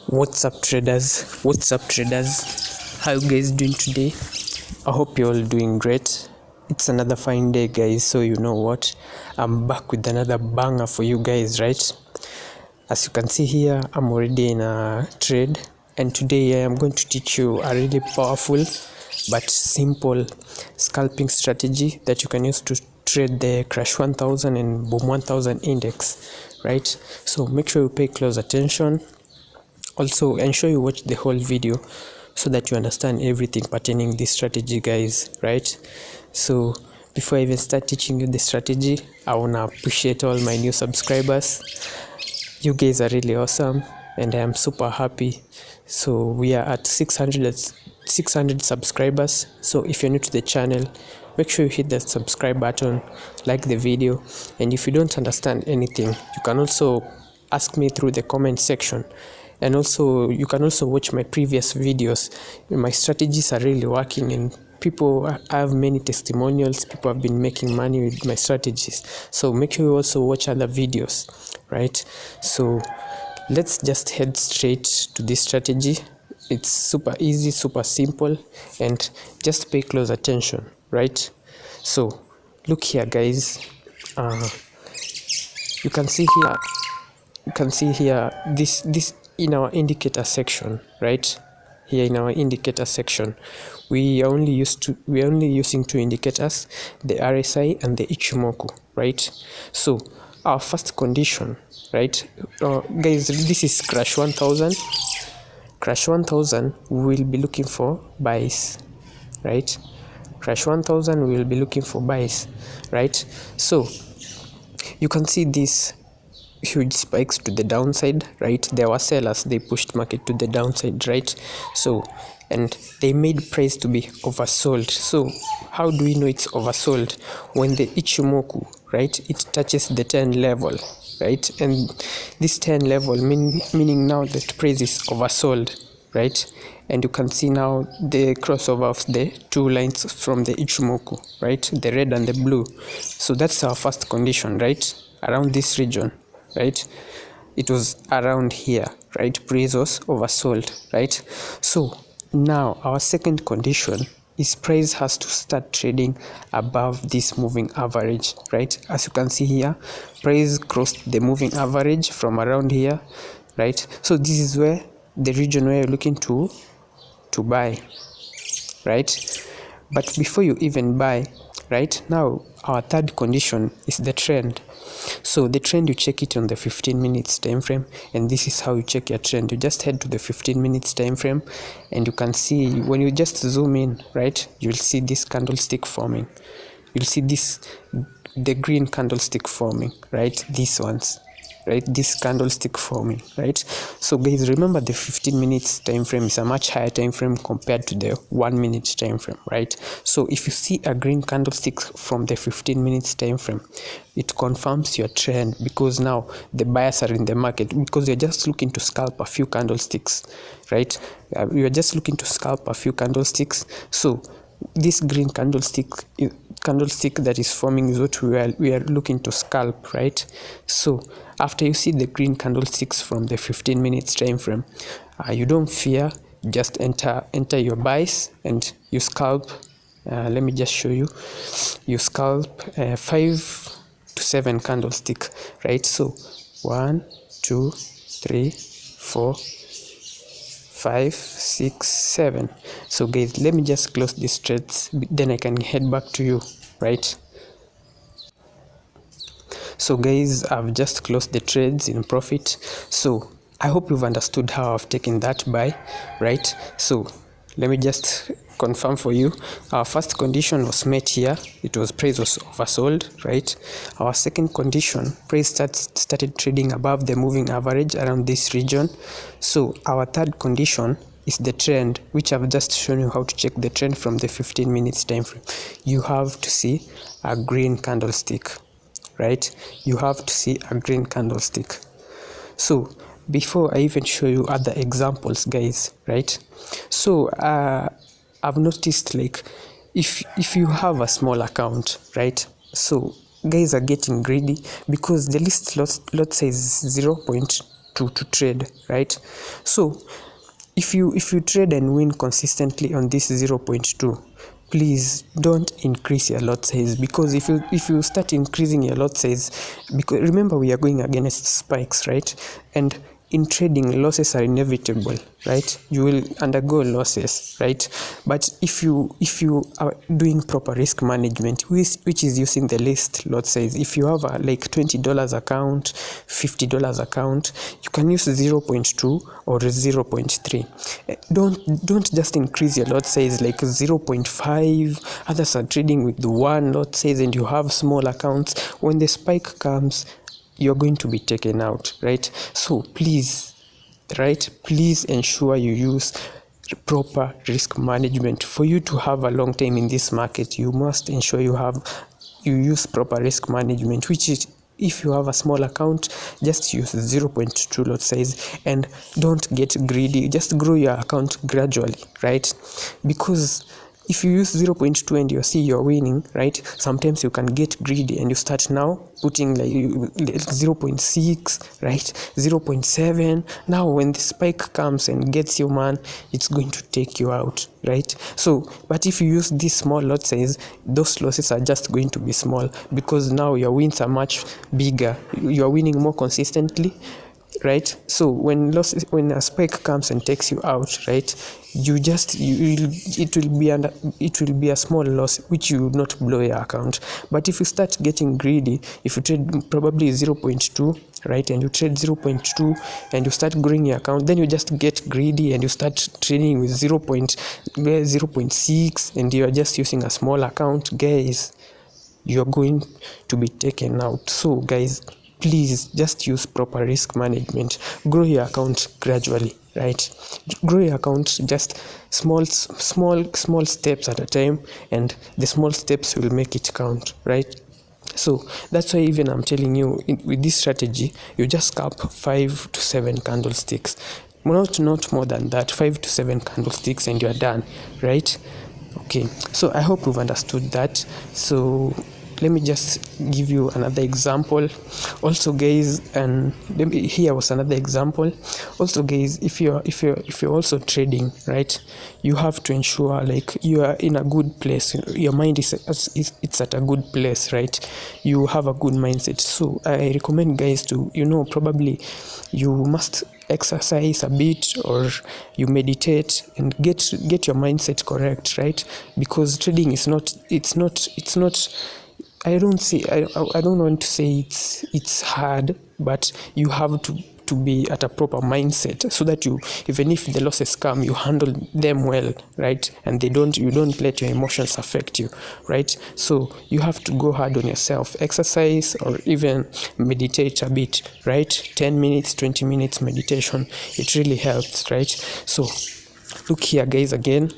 What's up traders, how you guys doing today? I hope you're all doing great. It's another fine day, guys. So you know what, I'm back with another banger for you guys, right? As you can see here, I'm already in a trade, and today I'm going to teach you a really powerful but simple scalping strategy that you can use to trade the Crash 1000 and Boom 1000 index, right? So make sure you pay close attention. Also, ensure you watch the whole video so that you understand everything pertaining this strategy, guys, right? So before I even start teaching you the strategy, I want to appreciate all my new subscribers. You guys are really awesome and I am super happy. So we are at 600 subscribers. So if you're new to the channel, make sure you hit that subscribe button, like the video, and if you don't understand anything, you can also ask me through the comment section. And also you can also watch my previous videos. My strategies are really working, and I have many testimonials. People have been making money with my strategies, so make sure you also watch other videos, right? So let's just head straight to this strategy. It's super easy, super simple, and just pay close attention, right? So look here, guys. You can see here this in our indicator section, right? Here in our indicator section, we are only using two indicators, the RSI and the Ichimoku, right? So our first condition, right, guys, this is Crash 1000. Crash 1000, we will be looking for buys, right? Crash 1000, we will be looking for buys, right? So you can see this huge spikes to the downside, right? There were sellers, they pushed market to the downside, right? So, and they made price to be oversold. So how do we know it's oversold? When the Ichimoku, right, it touches the 10 level, right? And this 10 level meaning now that price is oversold, right? And you can see now the crossover of the two lines from the Ichimoku, right? The red and the blue. So that's our first condition, right? Around this region, right? It was around here, right? Price was oversold, right? So now our second condition is price has to start trading above this moving average, right? As you can see here, price crossed the moving average from around here, right? So this is where the region where you're looking to buy, right? But before you even buy, right, now our third condition is the trend. So the trend, you check it on the 15 minutes time frame, and this is how you check your trend. You just head to the 15 minutes time frame, and you can see, when you just zoom in, right, you'll see this candlestick forming. You'll see the green candlestick forming, right? These ones, right? This candlestick forming, right? So guys, remember the 15 minutes time frame is a much higher time frame compared to the 1 minute time frame, right? So if you see a green candlestick from the 15 minutes time frame, it confirms your trend, because now the buyers are in the market, because you're just looking to scalp a few candlesticks, right? You're just looking to scalp a few candlesticks. So this green candlestick that is forming is what we are looking to scalp, right? So after you see the green candlesticks from the 15 minutes time frame, you don't fear, just enter your buys and you scalp. Let me just show you. You scalp 5 to 7 candlestick, right? So 1 2 3 4 5 6 7. So guys, let me just close these trades, then I can head back to you, right? So guys, I've just closed the trades in profit. So I hope you've understood how I've taken that buy, right? So let me just confirm for you. Our first condition was met here. It was price was oversold, right? Our second condition, price started trading above the moving average around this region. So our third condition is the trend, which I've just shown you how to check the trend from the 15 minutes time frame. You have to see a green candlestick, right? You have to see a green candlestick. So before I even show you other examples, guys, right? So I've noticed, like, if you have a small account, right? So guys are getting greedy because the list lot size is 0.2 to trade, right? So if you trade and win consistently on this 0.2, please don't increase your lot size, because if you start increasing your lot size, because remember we are going against spikes, right? And in trading, losses are inevitable, right? You will undergo losses, right? But if you are doing proper risk management, which is using the least lot size, if you have a like $20 account, $50 account, you can use 0.2 or 0.3. Don't just increase your lot size like 0.5. Others are trading with the one lot size and you have small accounts. When the spike comes, you're going to be taken out, right? So please ensure you use proper risk management. For you to have a long time in this market, you must ensure you use proper risk management, which is, if you have a small account, just use 0.2 lot size and don't get greedy. Just grow your account gradually, right? Because if you use 0.2 and you see you're winning, right, sometimes you can get greedy and you start now putting like 0.6, right, 0.7. Now when the spike comes and gets you, man, it's going to take you out, right? So but if you use this small lot size, those losses are just going to be small, because now your wins are much bigger. You're winning more consistently, right? So when a spike comes and takes you out, right, it will be a small loss, which you will not blow your account. But if you start getting greedy, if you trade probably 0.2, right, and you trade 0.2 and you start growing your account, then you just get greedy and you start trading with 0.6 and you are just using a small account, guys, you're going to be taken out. So guys, please just use proper risk management. Grow your account gradually, right? Grow your account just small steps at a time, and the small steps will make it count, right? So that's why even I'm telling you, with this strategy, you just scalp 5 to 7 candlesticks, not more than that, 5 to 7 candlesticks, and you're done, right? Okay, so I hope you've understood that. So let me just give you another example also, guys, and here was another example also, guys. If you're also trading, right, you have to ensure like you are in a good place. Your mind is at a good place, right? You have a good mindset. So I recommend, guys, to probably you must exercise a bit, or you meditate and get your mindset correct, right? Because trading is not I don't want to say it's hard, but you have to be at a proper mindset, so that you, even if the losses come, you handle them well, right? And you don't let your emotions affect you, right? So you have to go hard on yourself, exercise, or even meditate a bit, right? 10 minutes, 20 minutes meditation, it really helps, right? So look here, guys, again.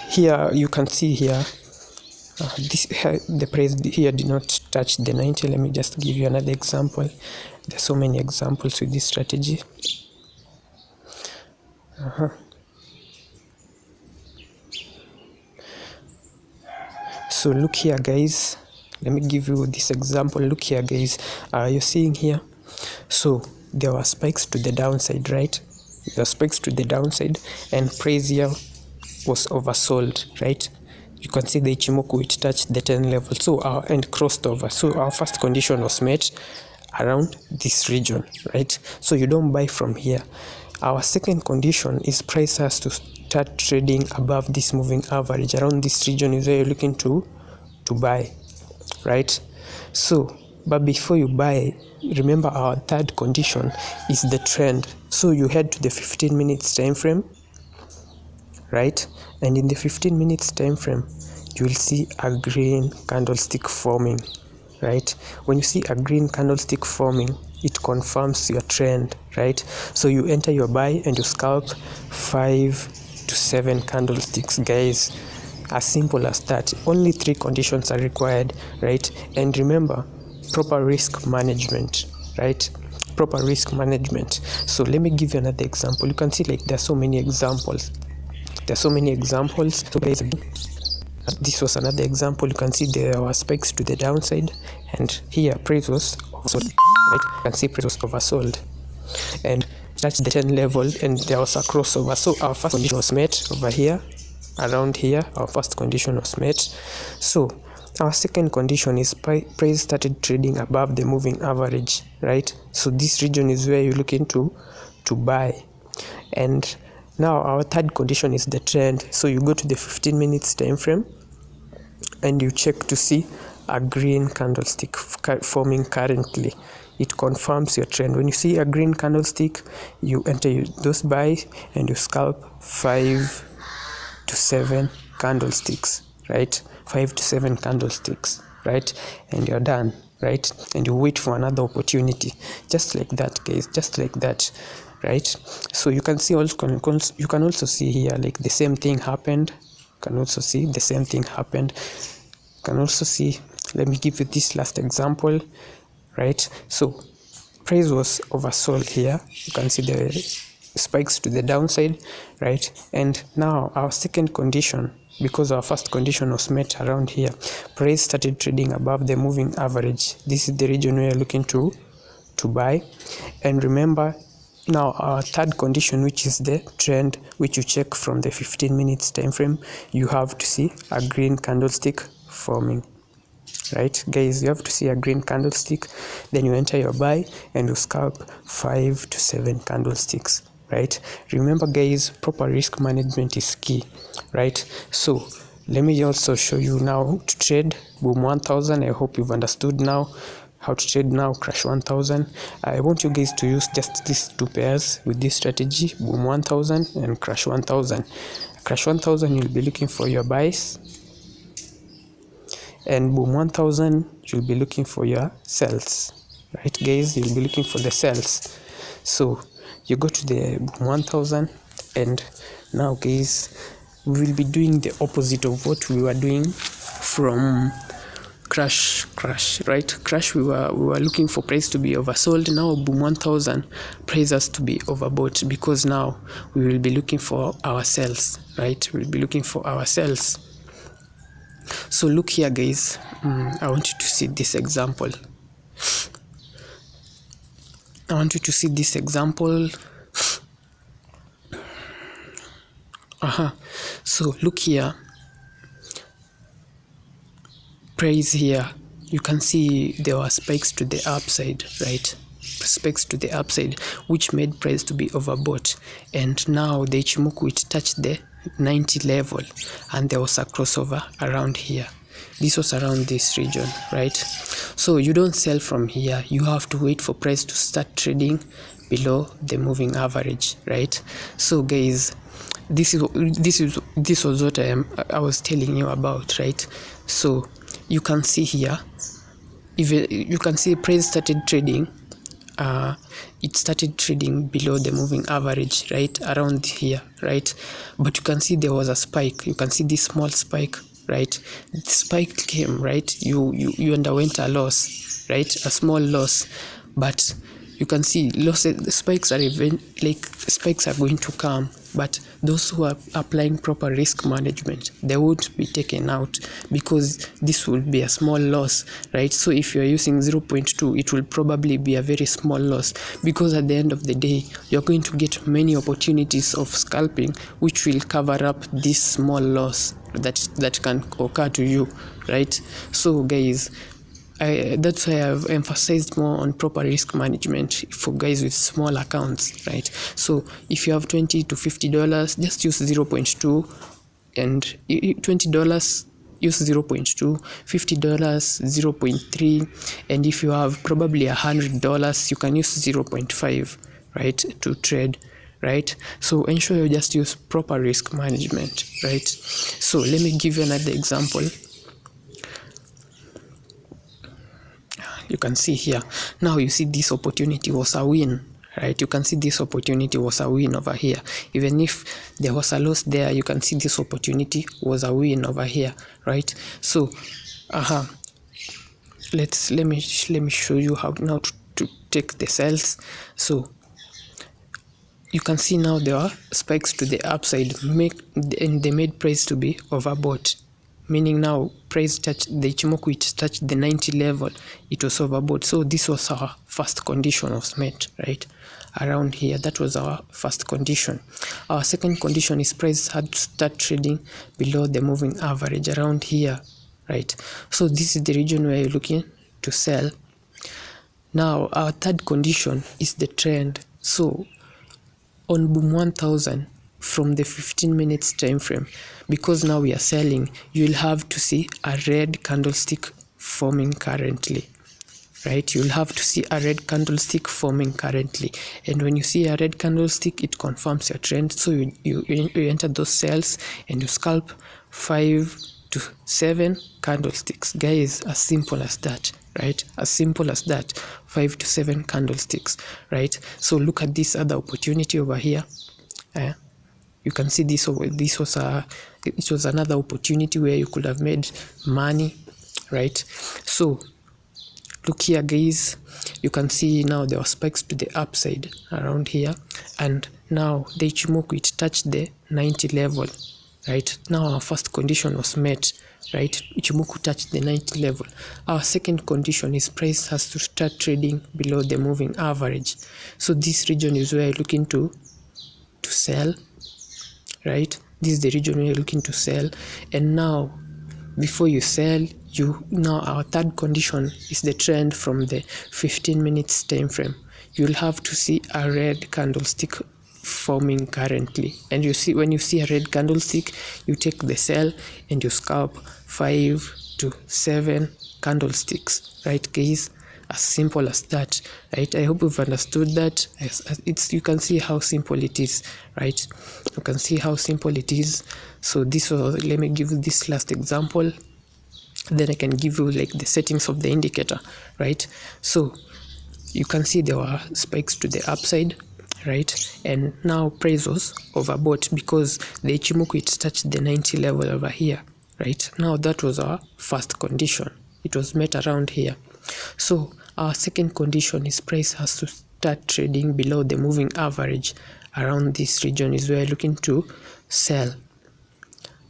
Here you can see here, the price here did not touch the 90. Let me just give you another example. There's so many examples with this strategy. So look here, guys, let me give you this example. Look here, guys, you're seeing here, so there were spikes to the downside, right? There were spikes to the downside, and price here was oversold, right? You can see the Ichimoku, it touched the 10 level, so and crossed over. So our first condition was met around this region, right? So you don't buy from here. Our second condition is price has to start trading above this moving average. Around this region is where you're looking to buy, right? So but before you buy, remember our third condition is the trend. So you head to the 15 minutes time frame, right? And in the 15 minutes time frame, you will see a green candlestick forming, right? When you see a green candlestick forming, it confirms your trend, right? So you enter your buy and you scalp 5 to 7 candlesticks, guys. As simple as that. Only 3 conditions are required, right? And remember, proper risk management, right? Proper risk management. So let me give you another example. You can see like there's so many examples. So guys, this was another example. You can see there were spikes to the downside, and here price was also right? You can see price was oversold and touched the 10 level, and there was a crossover. So our first condition was met over here, around here. Our first condition was met. So our second condition is price started trading above the moving average, right? So this region is where you're looking to buy. And now our third condition is the trend. So you go to the 15 minutes time frame and you check to see a green candlestick forming currently. It confirms your trend. When you see a green candlestick, you enter those buys and you scalp 5 to 7 candlesticks, right? 5 to 7 candlesticks, right? And you're done, right? And you wait for another opportunity, just like that, guys, just like that, right? So you can see also, you can also see here, like the same thing happened. You can also see the same thing happened. You can also see, let me give you this last example, right? So price was oversold here. You can see the spikes to the downside, right? And now our second condition, because our first condition was met around here, price started trading above the moving average. This is the region we are looking to buy. And remember, now our third condition, which is the trend, which you check from the 15 minutes time frame, you have to see a green candlestick forming, right, guys? You have to see a green candlestick, then you enter your buy and you scalp 5 to 7 candlesticks, right? Remember, guys, proper risk management is key, right? So let me also show you now to trade Boom 1000. I hope you've understood now how to trade now Crash 1000. I want you guys to use just these two pairs with this strategy, Boom 1000 and Crash 1000. Crash 1000, you'll be looking for your buys, and Boom 1000, you'll be looking for your sells, right, guys? You'll be looking for the sells. So you go to the Boom 1000, and now, guys, we will be doing the opposite of what we were doing from Crash, right? Crash, we were looking for price to be oversold. Now Boom 1000, price has to be overbought, because now we will be looking for our sells, right? We'll be looking for our sells. So look here, guys. I want you to see this example. So look here. Price here, you can see there were spikes to the upside, right? Spikes to the upside, which made price to be overbought. And now the Ichimoku, it touched the 90 level, and there was a crossover around here. This was around this region, right? So you don't sell from here. You have to wait for price to start trading below the moving average, right? So, guys, this was what I was telling you about, right? So you can see here, you can see price started trading. It started trading below the moving average, right, around here, right? But you can see there was a spike. You can see this small spike, right? The spike came, right? You underwent a loss, right? A small loss, but you can see losses. The spikes are spikes are going to come, but those who are applying proper risk management, they won't be taken out, because this will be a small loss, right? So if you are using 0.2, it will probably be a very small loss, because at the end of the day, you're going to get many opportunities of scalping, which will cover up this small loss that can occur to you, right? So, guys, that's why I've emphasized more on proper risk management for guys with small accounts, right? So if you have $20 to $50, just use 0.2, and $20 use 0.2, $50 0.3, and if you have probably $100, you can use 0.5, right, to trade, right? So ensure you just use proper risk management, right? So let me give you another example. You can see here, now you see this opportunity was a win, right? You can see this opportunity was a win over here. Even if there was a loss there, you can see this opportunity was a win over here, right? So let me show you how now to take the sells. So you can see now there are spikes to the upside, and they made price to be overbought, meaning now price touched the Ichimoku, it touched the 90 level, it was overbought. So this was our first condition was met, right? Around here, that was our first condition. Our second condition is price had to start trading below the moving average around here, right? So this is the region where you're looking to sell. Now our third condition is the trend. So on boom 1000 from the 15 minutes time frame, because now we are selling, you'll have to see a red candlestick forming currently, right? You'll have to see a red candlestick forming currently, and when you see a red candlestick, it confirms your trend. So you enter those cells and you scalp 5 to 7 candlesticks, guys. As simple as that, right? As simple as that, 5 to 7 candlesticks, right? So look at this other opportunity over here. You can see this was another opportunity where you could have made money, right? So look here, guys, you can see now there were spikes to the upside around here, and now the Ichimoku, it touched the 90 level, right? Now our first condition was met, right? Ichimoku touched the 90 level. Our second condition is price has to start trading below the moving average. So this region is where you're looking to sell, right? This is the region where you're looking to sell. And now before you sell, now our third condition is the trend from the 15 minutes time frame. You'll have to see a red candlestick forming currently, and you see, when you see a red candlestick, you take the sell and you scalp 5 to 7 candlesticks, right, guys? As simple as that, right? I hope you've understood that. You can see how simple it is, right? You can see how simple it is. So this was, let me give you this last example, then I can give you like the settings of the indicator, right? So you can see there were spikes to the upside, right? And now price was overbought because the Ichimoku, it touched the 90 level over here, right? Now that was our first condition. It was met around here. So our second condition is price has to start trading below the moving average. Around this region is where you're looking to sell.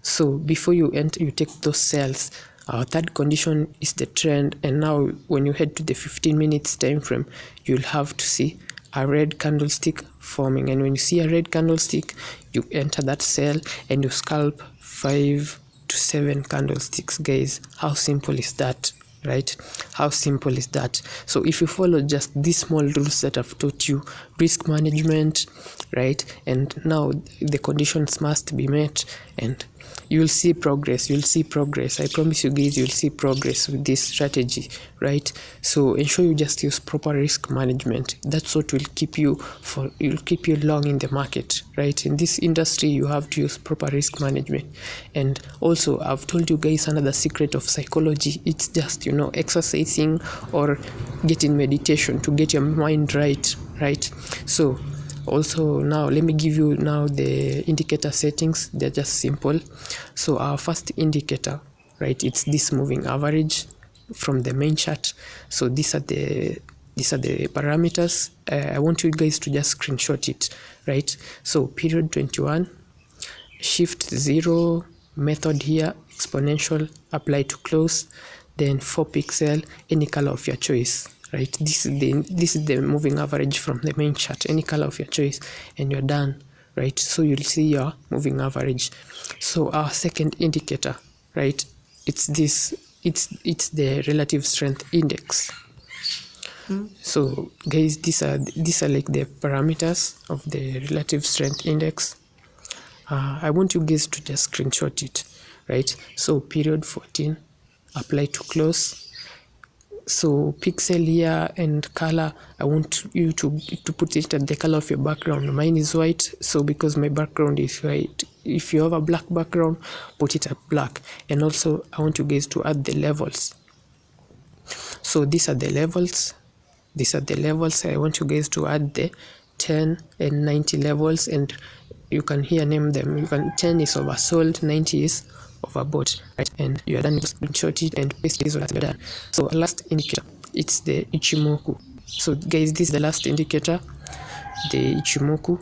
So before you enter, you take those cells. Our third condition is the trend, and now when you head to the 15 minutes time frame, you'll have to see a red candlestick forming, and when you see a red candlestick, you enter that cell and you scalp 5 to 7 candlesticks, guys. How simple is that, right? How simple is that? So if you follow just these small rules that I've taught you, risk management, right, and now the conditions must be met, and you'll see progress. I promise you guys, you'll see progress with this strategy, right? So ensure you just use proper risk management. That's what will keep you long in the market, right? In this industry, you have to use proper risk management. And also, I've told you guys another secret of psychology. It's just, exercising or getting meditation to get your mind right? So also, now let me give you now the indicator settings. They're just simple. So our first indicator, right, it's this moving average from the main chart. So these are the parameters. I want you guys to just screenshot it, right? So period 21, shift 0, method here, exponential, apply to close, then 4 pixel, any color of your choice, right? This is the moving average from the main chart, any color of your choice, and you're done, right? So you'll see your moving average. So our second indicator, right, it's the relative strength index. So guys, these are like the parameters of the relative strength index. I want you guys to just screenshot it, right? So period 14, apply to close. So pixel here and color, I want you to put it at the color of your background. Mine is white, so because my background is white, if you have a black background, put it at black. And also I want you guys to add the levels. So these are the levels. I want you guys to add the 10 and 90 levels, and you can here name them. 10 is oversold, 90 is overbought, right? And you are done, screenshot it and paste this one. Done. So last indicator, it's the Ichimoku. So guys, this is the last indicator, the Ichimoku.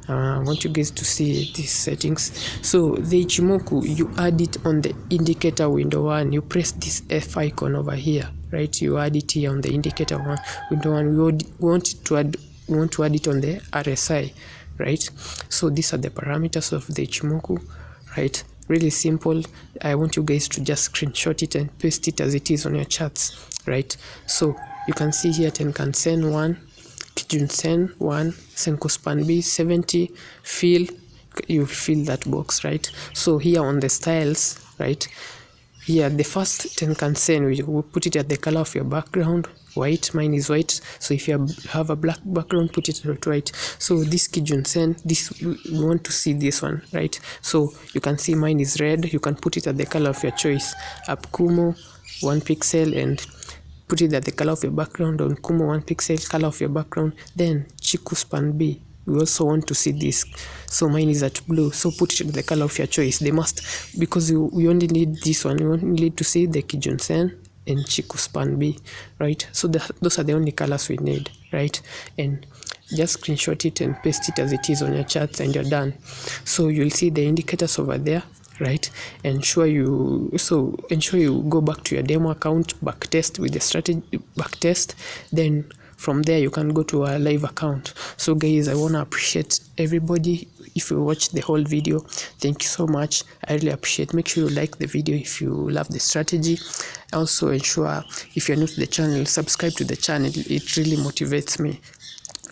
I want you guys to see these settings. So the Ichimoku, you add it on the indicator window 1. You press this F icon over here, right? You add it here on the indicator window 1. We want to add it on the RSI, right? So these are the parameters of the Ichimoku, right? Really simple. I want you guys to just screenshot it and paste it as it is on your charts, right? So you can see here Tenkan-sen 1, Kijun-sen 1, Senko-span B 70, you fill that box, right? So here on the styles, right, here the first Tenkan-sen, we put it at the color of your background, white. Mine is white, so if you have a black background, put it at white. So this Kijun-sen, this, we want to see this one, right? So you can see mine is red. You can put it at the color of your choice. Up Kumo 1 pixel and put it at the color of your background. On Kumo 1 pixel, color of your background. Then Chiku-span B, we also want to see this, so mine is at blue, so put it at the color of your choice. They must, because we only need this one, we only need to see the Kijun-sen and Chiku-span B, right? So those are the only colors we need, right? And just screenshot it and paste it as it is on your charts and you're done. So you'll see the indicators over there, right? Ensure you go back to your demo account, backtest with the strategy, backtest, then from there you can go to a live account. So guys, I want to appreciate everybody. If you watch the whole video, thank you so much. I really appreciate. Make sure you like the video if you love the strategy. Also ensure, if you're new to the channel, subscribe to the channel. It really motivates me,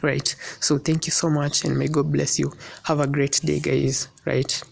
right? So thank you so much and may God bless you. Have a great day, guys, right?